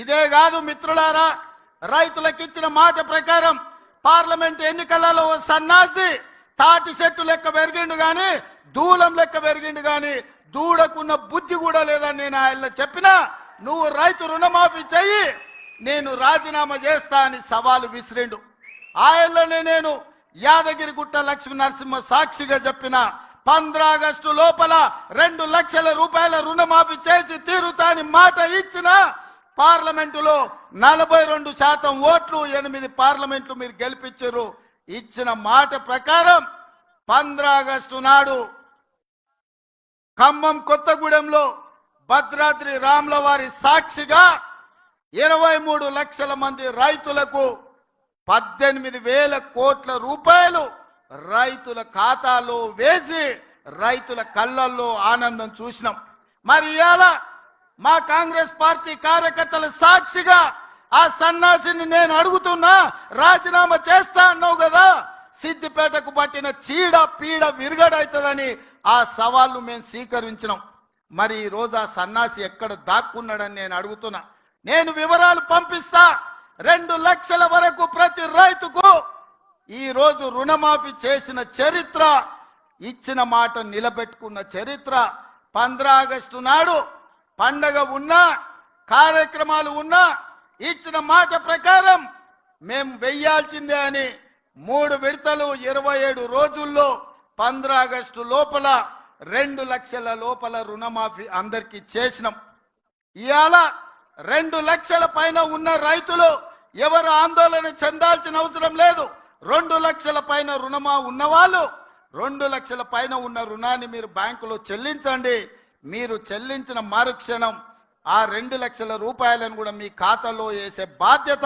ఇదే కాదు మిత్రులారా, రైతులకు ఇచ్చిన మాట ప్రకారం పార్లమెంట్ ఎన్నికలలో సన్నాసి తాటి చెట్టు లెక్క పెరిగిండు గాని దూలం లెక్క పెరిగిండు గాని దూడకున్న బుద్ధి కూడా లేదని నేను ఆయన చెప్పినా నువ్వు రైతు రుణమాఫీ చెయ్యి, నేను రాజీనామా చేస్తా అని సవాలు విసిరిండు. ఆయనలోనే నేను యాదగిరిగుట్ట లక్ష్మీ నరసింహ సాక్షిగా చెప్పిన 15 ఆగస్టు లోపల 2 లక్షల రూపాయల రుణమాఫీ చేసి తీరుతా అని మాట ఇచ్చిన పార్లమెంటులో 42% ఓట్లు 8 పార్లమెంట్లు మీరు గెలిపించారు. ఇచ్చిన మాట ప్రకారం 15 ఆగస్టు నాడు ఖమ్మం కొత్తగూడెంలో భద్రాద్రి రాముల వారి సాక్షిగా 23 లక్షల మంది రైతులకు 18,000 కోట్ల రూపాయలు రైతుల ఖాతాలో వేసి రైతుల కళ్ళల్లో ఆనందం చూసినాం. మరి ఇవాళ మా కాంగ్రెస్ పార్టీ కార్యకర్తల సాక్షిగా ఆ సన్నాసిని నేను అడుగుతున్నా, రాజీనామా చేస్తా అన్నావు కదా, సిద్దిపేటకు పట్టిన చీడ పీడ విరుగడవుతుందని ఆ సవాళ్ళు మేము స్వీకరించినాం. మరి ఈ రోజు ఆ సన్నాసి ఎక్కడ దాక్కున్నాడని నేను అడుగుతున్నా. నేను వివరాలు పంపిస్తా. 2 లక్షల వరకు ప్రతి రైతుకు ఈ రోజు రుణమాఫీ చేసిన చరిత్ర, ఇచ్చిన మాట నిలబెట్టుకున్న చరిత్ర. 15 ఆగస్టు నాడు పండగ ఉన్నా కార్యక్రమాలు ఉన్నా ఇచ్చిన మాట ప్రకారం మేము వెయ్యాల్సిందే అని 3 విడతలు 27 రోజుల్లో 15 ఆగస్టు లోపల 2 లక్షల లోపల రుణమాఫీ అందరికీ చేసినాం. ఇవాళ 2 లక్షల పైన ఉన్న రైతులు ఎవరు ఆందోళన చెందాల్సిన అవసరం లేదు. 2 లక్షల పైన రుణమా ఉన్నవాళ్ళు 2 లక్షల పైన ఉన్న రుణాన్ని మీరు బ్యాంకులో చెల్లించండి. మీరు చెల్లించిన మరుక్షణం ఆ 2 లక్షల రూపాయలను కూడా మీ ఖాతాలో వేసే బాధ్యత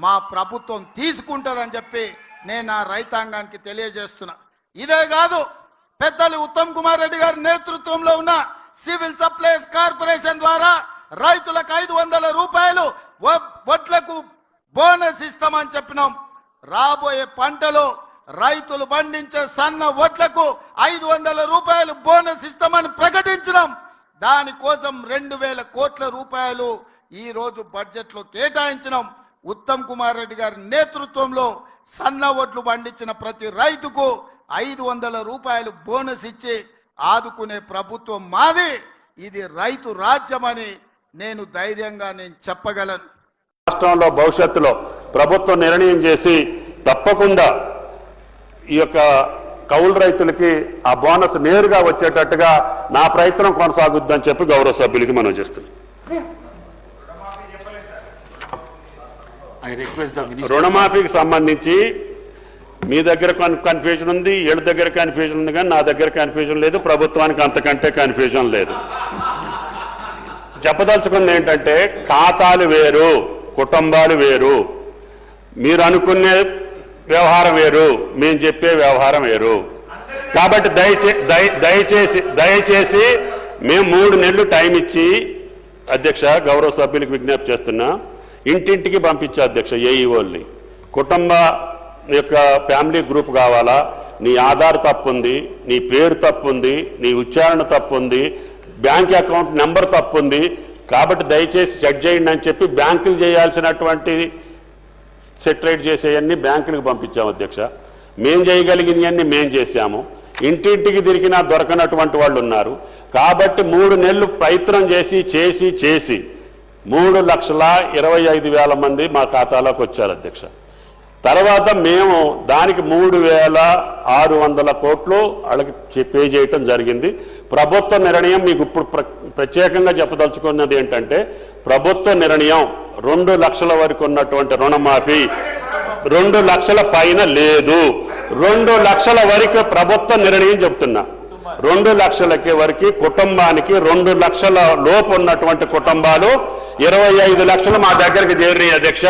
మా ప్రభుత్వం తీసుకుంటుందని చెప్పి నేను ఆ రైతాంగానికి తెలియజేస్తున్నా. ఇదే కాదు, పెద్దలు ఉత్తమ్ కుమార్ రెడ్డి గారి నేతృత్వంలో ఉన్న సివిల్ సప్లైస్ కార్పొరేషన్ ద్వారా రైతులకు 500 రూపాయలు వడ్లకు బోనస్ ఇస్తామని చెప్పినాం. రాబోయే పంటలో రైతులు పండించే సన్న వడ్లకు 500 రూపాయలు బోనస్ ఇస్తామని ప్రకటించినాం. దానికోసం 2,000 కోట్ల రూపాయలు ఈ రోజు బడ్జెట్ లో కేటాయించినాం. ఉత్తమ్ కుమార్ రెడ్డి గారి నేతృత్వంలో సన్న వడ్లు పండించిన ప్రతి రైతుకు 500 రూపాయలు బోనస్ ఇచ్చి ఆదుకునే ప్రభుత్వం మాది. ఇది రైతు రాజ్యమని నేను ధైర్యంగా చెప్పగలను. రాష్ట్రంలో భవిష్యత్తులో ప్రభుత్వం నిర్ణయం చేసి తప్పకుండా ఈ యొక్క కౌలు రైతులకి ఆ బోనస్ నేరుగా వచ్చేటట్టుగా నా ప్రయత్నం కొనసాగుద్దని చెప్పి గౌరవ సభ్యులకి మనం చేస్తున్నాం. రుణమాఫీకి సంబంధించి మీ దగ్గర కన్ఫ్యూజన్ ఉంది, వీళ్ళ దగ్గర కన్ఫ్యూజన్ ఉంది, కానీ నా దగ్గర కన్ఫ్యూజన్ లేదు, ప్రభుత్వానికి అంతకంటే కన్ఫ్యూజన్ లేదు. చెప్పదలుచుకుంది ఏంటంటే ఖాతాలు వేరు, కుటుంబాలు వేరు, మీరు అనుకునే వ్యవహారం వేరు, మేము చెప్పే వ్యవహారం వేరు. కాబట్టి దయచేసి మేము 3 నెలలు టైం ఇచ్చి అధ్యక్ష గౌరవ సభ్యులకు విజ్ఞప్తి చేస్తున్నా, ఇంటింటికి పంపించే అధ్యక్ష ఏఈఓల్ని. కుటుంబ యొక్క ఫ్యామిలీ గ్రూప్ కావాలా, నీ ఆధార్ తప్పుంది, నీ పేరు తప్పుంది, నీ ఉచ్చారణ తప్పుంది, బ్యాంక్ అకౌంట్ నెంబర్ తప్పుంది, కాబట్టి దయచేసి చెక్ చేయండి అని చెప్పి బ్యాంకులు చేయాల్సినటువంటి సెటరేట్ చేసేవన్నీ బ్యాంకులకు పంపించాము అధ్యక్ష. మేం చేయగలిగినవన్నీ మేం చేశాము. ఇంటింటికి తిరిగినా దొరకనటువంటి వాళ్ళు ఉన్నారు. కాబట్టి 3 నెలలు ప్రయత్నం చేసి 3,25,000 మంది మా ఖాతాలోకి వచ్చారు అధ్యక్ష. తర్వాత మేము దానికి 3,600 కోట్లు వాళ్ళకి పే చేయటం జరిగింది. ప్రభుత్వ నిర్ణయం మీకు ఇప్పుడు ప్రత్యేకంగా చెప్పదలుచుకున్నది ఏంటంటే, ప్రభుత్వ నిర్ణయం 2 లక్షల వరకు ఉన్నటువంటి రుణమాఫీ 2 లక్షల పైన లేదు. 2 లక్షల వరకు ప్రభుత్వ నిర్ణయం చెప్తున్నా. 2 లక్షలకి వరకు కుటుంబానికి 2 లక్షల లోపు ఉన్నటువంటి కుటుంబాలు 25 లక్షలు మా దగ్గరికి చేరినాయి అధ్యక్ష.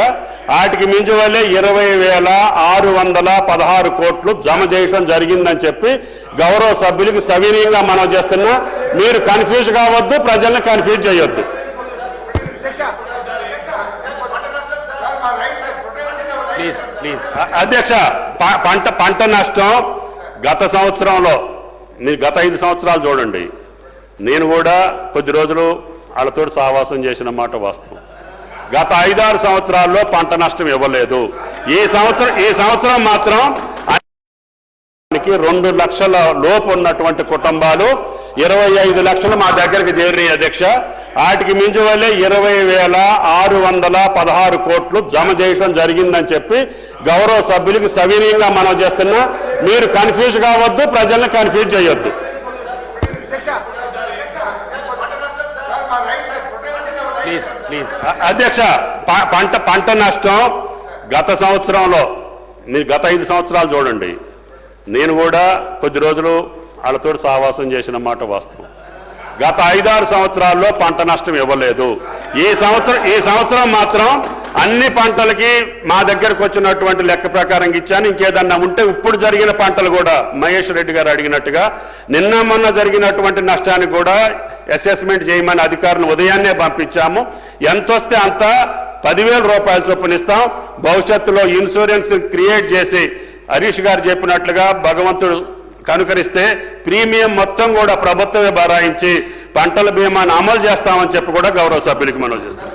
వాటికి మించి వల్లే 20,616 కోట్లు జమ చేయటం జరిగిందని చెప్పి గౌరవ సభ్యులకి సవినీయంగా మనం చేస్తున్నా. మీరు కన్ఫ్యూజ్ కావద్దు, ప్రజల్ని కన్ఫ్యూజ్ చేయొద్దు. అధ్యక్ష పంట నష్టం గత సంవత్సరంలో, మీరు గత 5 సంవత్సరాలు చూడండి, నేను కూడా కొద్ది రోజులు వాళ్ళతో సహవాసం చేసిన మాట వాస్తవం. గత 5-6 సంవత్సరాల్లో పంట నష్టం ఇవ్వలేదు. ఈ సంవత్సరం మాత్రం 2 లక్షల లోపు ఉన్నటువంటి కుటుంబాలు 25 లక్షలు మా దగ్గరికి చేరినాయి అధ్యక్ష. వాటికి మించి వల్లే 20,616 కోట్లు జమ చేయటం జరిగిందని చెప్పి గౌరవ సభ్యులకి సవినీయంగా మనం చేస్తున్నా. మీరు కన్ఫ్యూజ్ కావద్దు, ప్రజల్ని కన్ఫ్యూజ్ చేయొద్దు. అధ్యక్ష, పంట నష్టం గత సంవత్సరంలో, మీరు గత 5 సంవత్సరాలు చూడండి, నేను కూడా కొద్ది రోజులు వాళ్ళతో సహవాసం చేసిన మాట వాస్తవం. గత 5-6 సంవత్సరాల్లో పంట నష్టం ఇవ్వలేదు. ఈ సంవత్సరం మాత్రం అన్ని పంటలకి మా దగ్గరకు వచ్చినటువంటి లెక్క ప్రకారం ఇచ్చాను. ఇంకేదన్నా ఉంటే ఇప్పుడు జరిగిన పంటలు కూడా మహేష్ రెడ్డి గారు అడిగినట్టుగా నిన్న మొన్న జరిగినటువంటి నష్టానికి కూడా అసెస్మెంట్ చేయమని అధికారులను ఉదయాన్నే పంపించాము. ఎంత వస్తే అంత 10,000 రూపాయల చొప్పున ఇస్తాం. భవిష్యత్తులో ఇన్సూరెన్స్ క్రియేట్ చేసి హరీష్ గారు చెప్పినట్లుగా భగవంతుడు కనుకరిస్తే ప్రీమియం మొత్తం కూడా ప్రభుత్వమే భరాయించి పంటల బీమాను అమలు చేస్తామని చెప్పి కూడా గౌరవ సభ్యులకి మనం చేస్తాం.